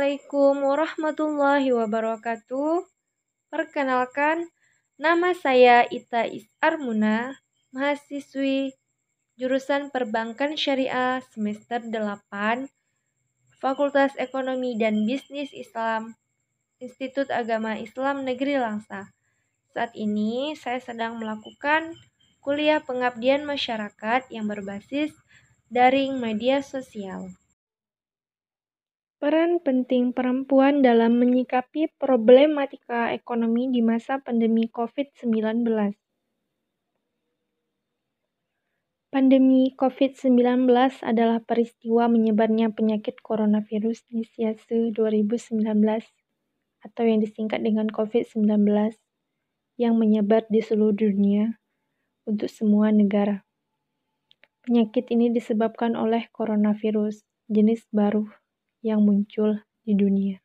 Assalamualaikum warahmatullahi wabarakatuh. Perkenalkan, nama saya Ita Isarmuna, mahasiswi jurusan Perbankan Syariah semester 8, Fakultas Ekonomi dan Bisnis Islam, Institut Agama Islam Negeri Langsa. Saat ini saya sedang melakukan kuliah pengabdian masyarakat yang berbasis daring media sosial. Peran penting perempuan dalam menyikapi problematika ekonomi di masa pandemi COVID-19. Pandemi COVID-19 adalah peristiwa menyebarnya penyakit coronavirus Disease 2019 atau yang disingkat dengan COVID-19 yang menyebar di seluruh dunia untuk semua negara. Penyakit ini disebabkan oleh coronavirus jenis baru yang muncul di dunia.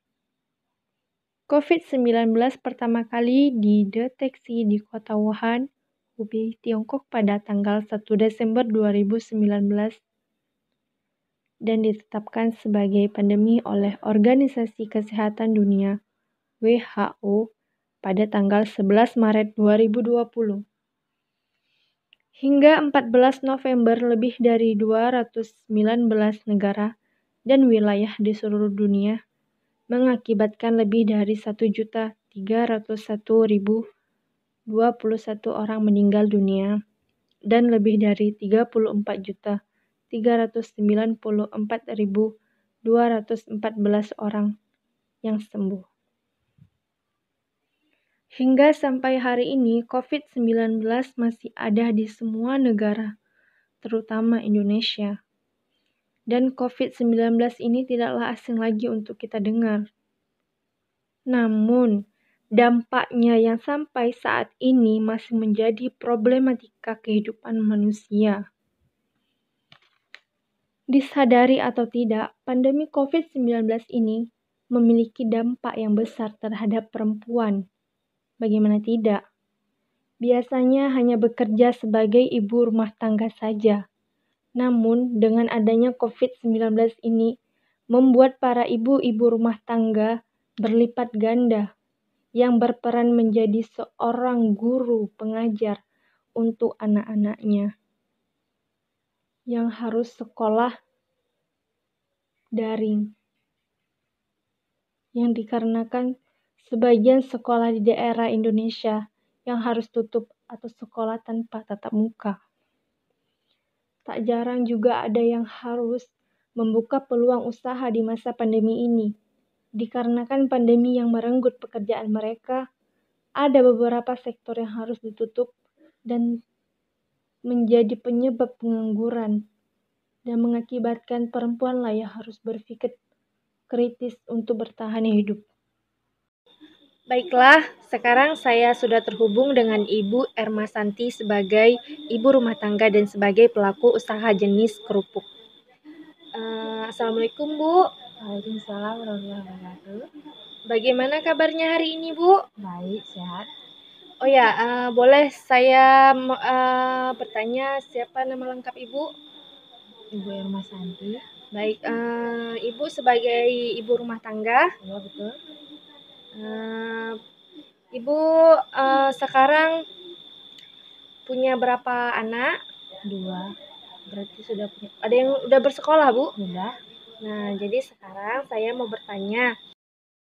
COVID-19 pertama kali dideteksi di kota Wuhan, Hubei, Tiongkok pada tanggal 1 Desember 2019 dan ditetapkan sebagai pandemi oleh Organisasi Kesehatan Dunia WHO pada tanggal 11 Maret 2020. Hingga 14 November lebih dari 219 negara dan wilayah di seluruh dunia mengakibatkan lebih dari 1.301.021 orang meninggal dunia dan lebih dari 34.394.214 orang yang sembuh. Hingga sampai hari ini, COVID-19 masih ada di semua negara, terutama Indonesia. Dan COVID-19 ini tidaklah asing lagi untuk kita dengar. Namun, dampaknya yang sampai saat ini masih menjadi problematika kehidupan manusia. Disadari atau tidak, pandemi COVID-19 ini memiliki dampak yang besar terhadap perempuan. Bagaimana tidak? Biasanya hanya bekerja sebagai ibu rumah tangga saja. Namun, dengan adanya COVID-19 ini, membuat para ibu-ibu rumah tangga berlipat ganda yang berperan menjadi seorang guru pengajar untuk anak-anaknya yang harus sekolah daring. Yang dikarenakan sebagian sekolah di daerah Indonesia yang harus tutup atau sekolah tanpa tatap muka. Tak jarang juga ada yang harus membuka peluang usaha di masa pandemi ini. Dikarenakan pandemi yang merenggut pekerjaan mereka, ada beberapa sektor yang harus ditutup dan menjadi penyebab pengangguran dan mengakibatkan perempuan lah yang harus berpikir kritis untuk bertahan hidup. Baiklah, sekarang saya sudah terhubung dengan Ibu Ermasanti sebagai ibu rumah tangga dan sebagai pelaku usaha jenis kerupuk. Assalamualaikum Bu. Waalaikumsalam warahmatullahi wabarakatuh. Bagaimana kabarnya hari ini Bu? Baik, sehat. Oh ya, boleh saya bertanya siapa nama lengkap Ibu? Ibu Ermasanti. Baik, Ibu sebagai ibu rumah tangga. Ya, betul. Ibu sekarang punya berapa anak? 2. Berarti sudah punya. Ada yang udah bersekolah, Bu? Sudah. Nah, jadi sekarang saya mau bertanya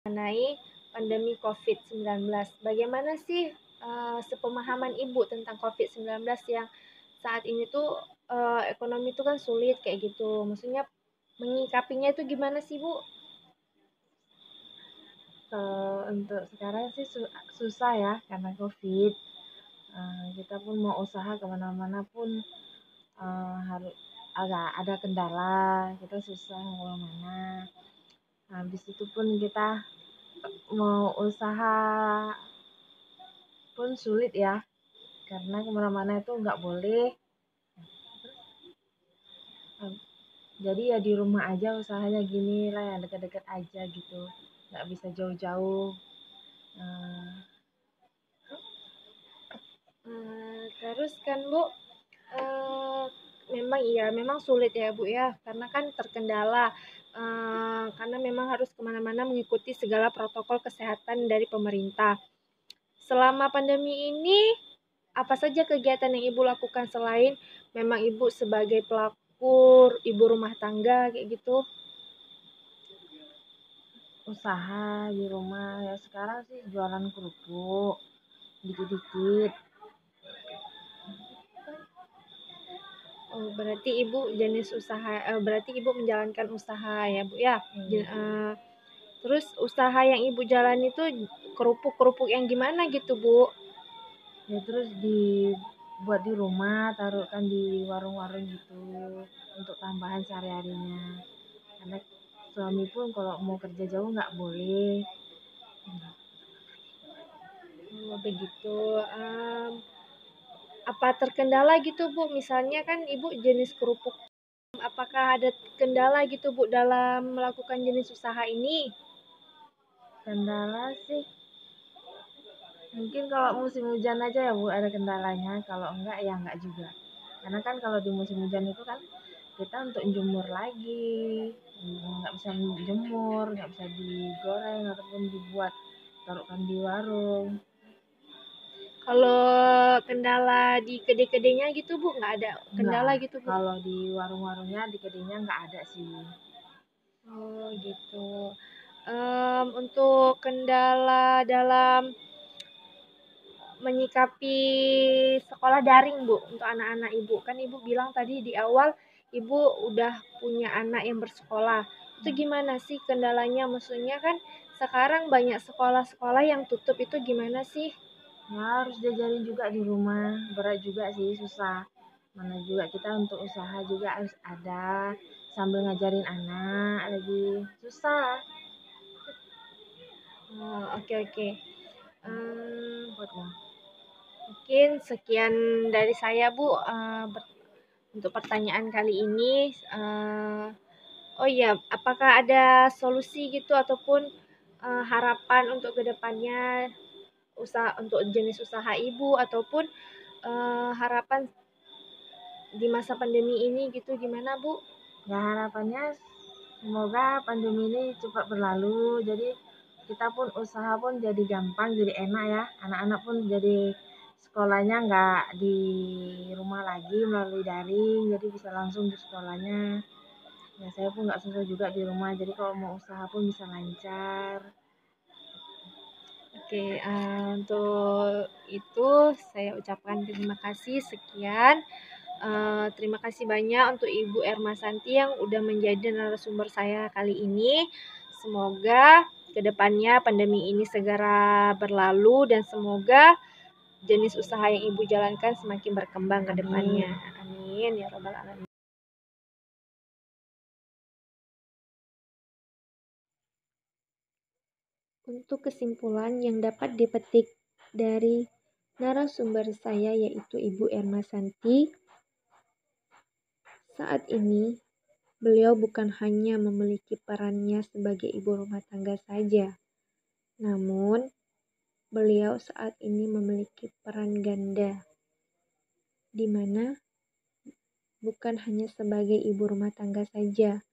mengenai pandemi COVID-19. Bagaimana sih sepemahaman Ibu tentang COVID-19 yang saat ini tuh ekonomi itu kan sulit kayak gitu. Maksudnya menyikapinya itu gimana sih, Bu? Untuk sekarang sih susah ya karena COVID. Kita pun mau usaha kemana-mana pun harus agak ada kendala, kita susah kemana-mana. Habis itu pun kita mau usaha pun sulit ya, karena kemana-mana itu nggak boleh. Jadi ya di rumah aja usahanya gini lah, yang dekat-dekat aja gitu, nggak bisa jauh-jauh. Terus kan Bu, memang sulit ya Bu ya, karena kan terkendala karena memang harus kemana-mana mengikuti segala protokol kesehatan dari pemerintah. Selama pandemi ini, apa saja kegiatan yang Ibu lakukan selain memang Ibu sebagai pelaku ibu rumah tangga kayak gitu? Usaha di rumah ya sekarang sih jualan kerupuk dikit-dikit. Oh, berarti Ibu berarti Ibu menjalankan usaha ya, Bu ya? Terus usaha yang Ibu jalan itu kerupuk-kerupuk yang gimana gitu, Bu? Ya terus dibuat di rumah, taruhkan di warung-warung gitu untuk tambahan sehari-harinya. Karena suami pun kalau mau kerja jauh nggak boleh. Oh, begitu. Apa terkendala gitu, Bu? Misalnya kan Ibu jenis kerupuk. Apakah ada kendala gitu, Bu, dalam melakukan jenis usaha ini? Kendala sih mungkin kalau musim hujan aja ya Bu ada kendalanya, kalau enggak ya enggak juga. Karena kan kalau di musim hujan itu kan kita untuk jemur lagi, nggak bisa jemur, nggak bisa digoreng ataupun dibuat taruhkan di warung. Kalau kendala di kedai-kedainya gitu, Bu, nggak ada kendala Enggak, gitu, Bu? kalau di warung-warungnya di kedainya nggak ada sih. Oh, gitu. Untuk kendala dalam menyikapi sekolah daring, Bu, untuk anak-anak Ibu. Kan Ibu bilang tadi di awal Ibu udah punya anak yang bersekolah. Itu gimana sih kendalanya? Maksudnya kan sekarang banyak sekolah-sekolah yang tutup, itu gimana sih? Ya harus diajarin juga di rumah, berat juga sih, susah. Mana juga kita untuk usaha juga harus ada sambil ngajarin anak lagi susah. Oh, oke oke. Buat Mungkin sekian dari saya, Bu, untuk pertanyaan kali ini. Oh iya, apakah ada solusi gitu ataupun harapan untuk kedepannya untuk jenis usaha Ibu ataupun harapan di masa pandemi ini gitu gimana, Bu? ya harapannya semoga pandemi ini cepat berlalu, jadi kita pun usaha pun jadi gampang, jadi enak ya. Anak-anak pun jadi sekolahnya nggak di rumah lagi melalui daring, jadi bisa langsung di sekolahnya. Ya saya pun nggak susah juga di rumah, jadi kalau mau usaha pun bisa lancar. Oke, untuk itu saya ucapkan terima kasih. Sekian. Terima kasih banyak untuk Ibu Erma Santi yang udah menjadi narasumber saya kali ini. Semoga kedepannya pandemi ini segera berlalu dan semoga jenis usaha yang Ibu jalankan semakin berkembang ke depannya. Amin ya robbal alamin. Untuk kesimpulan yang dapat dipetik dari narasumber saya yaitu Ibu Erma Santi, saat ini beliau bukan hanya memiliki perannya sebagai ibu rumah tangga saja, namun beliau saat ini memiliki peran ganda, di mana bukan hanya sebagai ibu rumah tangga saja,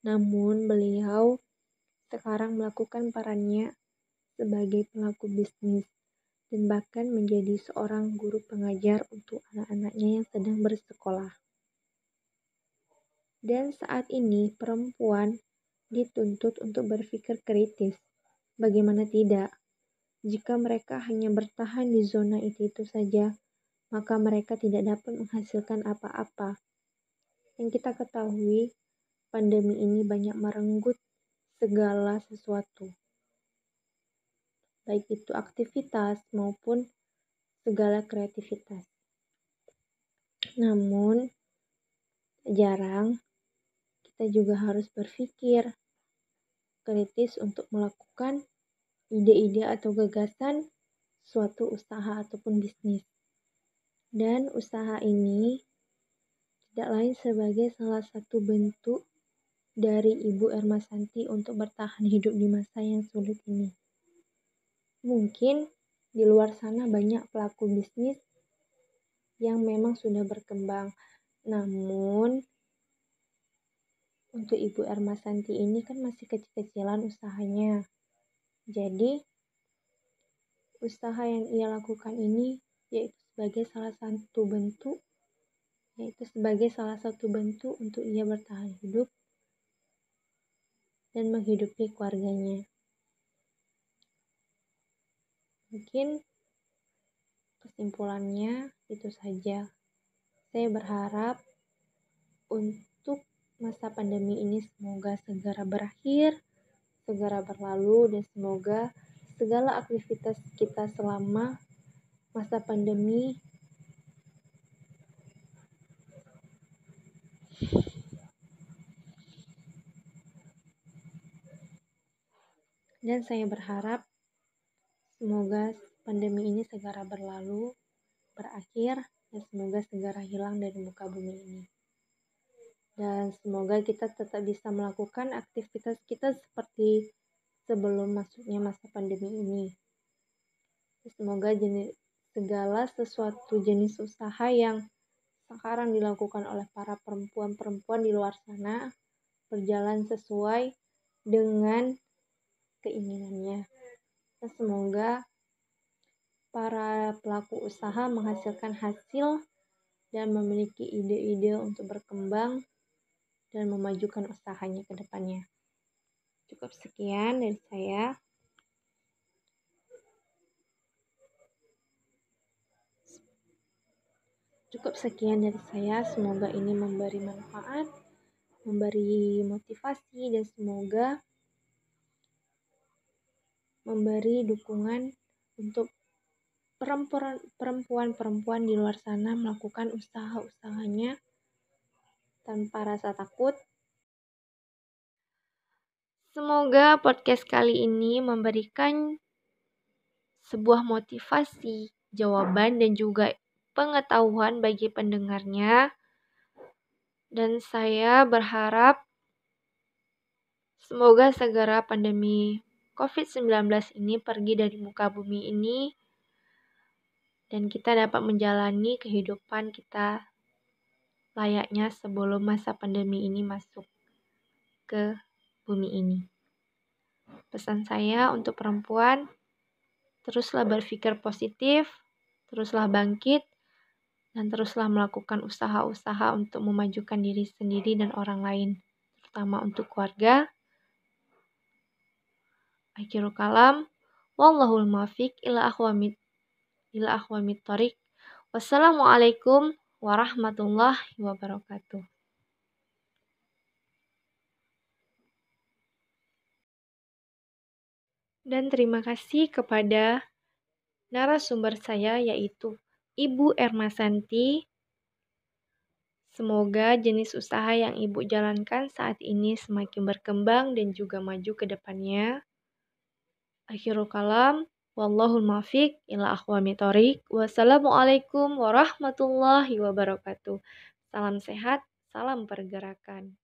namun beliau sekarang melakukan perannya sebagai pelaku bisnis dan bahkan menjadi seorang guru pengajar untuk anak-anaknya yang sedang bersekolah. Dan saat ini perempuan dituntut untuk berpikir kritis. Bagaimana tidak? Jika mereka hanya bertahan di zona itu saja, maka mereka tidak dapat menghasilkan apa-apa. Yang kita ketahui, pandemi ini banyak merenggut segala sesuatu, baik itu aktivitas maupun segala kreativitas. Namun, jarang kita juga harus berpikir kritis untuk melakukan ide-ide atau gagasan suatu usaha ataupun bisnis. Dan usaha ini tidak lain sebagai salah satu bentuk dari Ibu Erma Santi untuk bertahan hidup di masa yang sulit ini. Mungkin di luar sana banyak pelaku bisnis yang memang sudah berkembang, namun untuk Ibu Ermasanti ini kan masih kecil-kecilan usahanya. Jadi, usaha yang ia lakukan ini yaitu sebagai salah satu bentuk untuk ia bertahan hidup dan menghidupi keluarganya. Mungkin kesimpulannya itu saja. Saya berharap untuk masa pandemi ini semoga segera berakhir, segera berlalu, dan semoga segala aktivitas kita selama masa pandemi dan saya berharap semoga pandemi ini segera berlalu, berakhir, dan semoga segera hilang dari muka bumi ini. Dan semoga kita tetap bisa melakukan aktivitas kita seperti sebelum masuknya masa pandemi ini. Semoga segala sesuatu jenis usaha yang sekarang dilakukan oleh para perempuan-perempuan di luar sana berjalan sesuai dengan keinginannya. Dan semoga para pelaku usaha menghasilkan hasil dan memiliki ide-ide untuk berkembang dan memajukan usahanya ke depannya. Cukup sekian dari saya. Semoga ini memberi manfaat, memberi motivasi, dan semoga memberi dukungan untuk perempuan-perempuan di luar sana melakukan usaha-usahanya tanpa rasa takut. Semoga podcast kali ini memberikan sebuah motivasi, jawaban, dan juga pengetahuan bagi pendengarnya. Dan saya berharap semoga segera pandemi COVID-19 ini pergi dari muka bumi ini dan kita dapat menjalani kehidupan kita layaknya sebelum masa pandemi ini masuk ke bumi ini. Pesan saya untuk perempuan, teruslah berpikir positif, teruslah bangkit, dan teruslah melakukan usaha-usaha untuk memajukan diri sendiri dan orang lain, terutama untuk keluarga. Akhirul kalam, wallahul muwaffiq ila aqwamit thoriq. Wassalamualaikum warahmatullahi wabarakatuh. Dan terima kasih kepada narasumber saya yaitu Ibu Ermasanti. Semoga jenis usaha yang Ibu jalankan saat ini semakin berkembang dan juga maju ke depannya. Akhirul kalam, wallahul muwaffiq ila aqwamit thoriq. Wassalamualaikum warahmatullahi wabarakatuh. Salam sehat, salam pergerakan.